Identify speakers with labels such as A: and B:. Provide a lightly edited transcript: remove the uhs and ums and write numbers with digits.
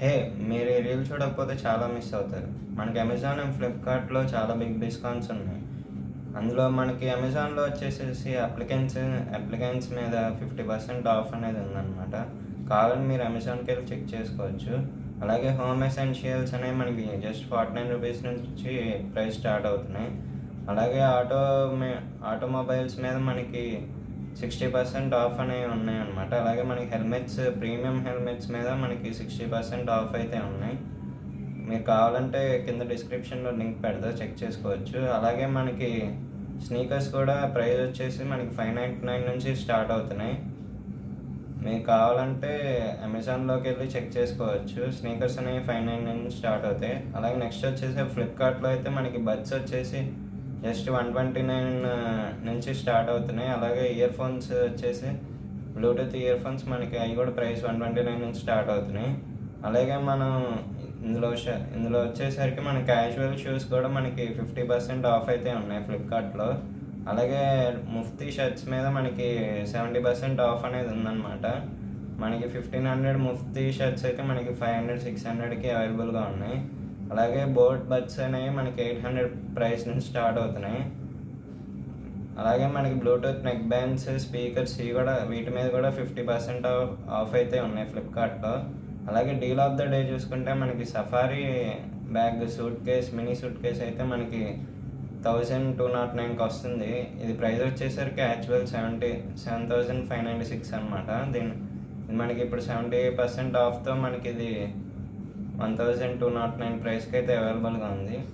A: హే! మీరు ఈ రీల్ చూడకపోతే చాలా మిస్ అవుతారు. మనకి అమెజాన్ అండ్ ఫ్లిప్‌కార్ట్‌లో చాలా బిగ్ డిస్కౌంట్స్ ఉన్నాయి. అందులో మనకి అమెజాన్‌లో వచ్చేసేసి అప్లికెన్స్ మీద 50% ఆఫ్ అనేది ఉందనమాట. కావాలని మీరు అమెజాన్‌కెళ్ళి చెక్ చేసుకోవచ్చు. అలాగే హోమ్ ఎసెన్షియల్స్ అనేవి మనకి జస్ట్ రూ. 49 నుంచి ప్రైస్ స్టార్ట్ అవుతున్నాయి. అలాగే ఆటోమొబైల్స్ మీద మనకి 60% ఆఫ్ అనేవి ఉన్నాయన్నమాట. అలాగే మనకి ప్రీమియం హెల్మెట్స్ మీద మనకి 60% ఆఫ్ అయితే ఉన్నాయి. మీరు కావాలంటే కింద డిస్క్రిప్షన్‌లో లింక్ పెడతా చెక్ చేసుకోవచ్చు. అలాగే మనకి స్నీకర్స్ కూడా ప్రైస్ వచ్చేసి మనకి 599 నుంచి స్టార్ట్ అవుతున్నాయి. మీకు కావాలంటే అమెజాన్‌లోకెళ్ళి చెక్ చేసుకోవచ్చు. స్నీకర్స్ అనేవి 599 నుంచి స్టార్ట్ అవుతాయి. అలాగే నెక్స్ట్ వచ్చేసి ఫ్లిప్‌కార్ట్‌లో అయితే మనకి బడ్స్ వచ్చేసి జస్ట్ 129 నుంచి స్టార్ట్ అవుతున్నాయి. అలాగే ఇయర్ ఫోన్స్ వచ్చేసి బ్లూటూత్ ఇయర్ ఫోన్స్ మనకి అవి కూడా ప్రైస్ 129 నుంచి స్టార్ట్ అవుతున్నాయి. అలాగే మనం ఇందులో వచ్చేసరికి మన క్యాజువల్ షూస్ కూడా మనకి 50% ఆఫ్ అయితే ఉన్నాయి ఫ్లిప్‌కార్ట్‌లో. అలాగే ముఫ్తీ షర్ట్స్ మీద మనకి 70% ఆఫ్ అనేది ఉందన్నమాట. మనకి 1500 ముఫ్తీ షర్ట్స్ అయితే మనకి 500, 600కి అవైలబుల్‌గా ఉన్నాయి. అలాగే బోట్ బడ్స్ అనేవి మనకి 800 ప్రైస్ నుంచి స్టార్ట్ అవుతున్నాయి. అలాగే మనకి బ్లూటూత్ నెక్ బ్యాండ్స్, స్పీకర్స్ వీటి మీద కూడా 50% ఆఫ్ అయితే ఉన్నాయి ఫ్లిప్‌కార్ట్‌లో. అలాగే డీల్ ఆఫ్ ద డే చూసుకుంటే మనకి safari bag mini suit case అయితే మనకి 1209కి వస్తుంది. ఇది ప్రైస్ వచ్చేసరికి యాక్చువల్ 7,596 అనమాట. ఇది మనకి ఇప్పుడు 70% ఆఫ్తో మనకి ఇది 1209 ప్రైస్కి అయితే అవైలబుల్గా ఉంది.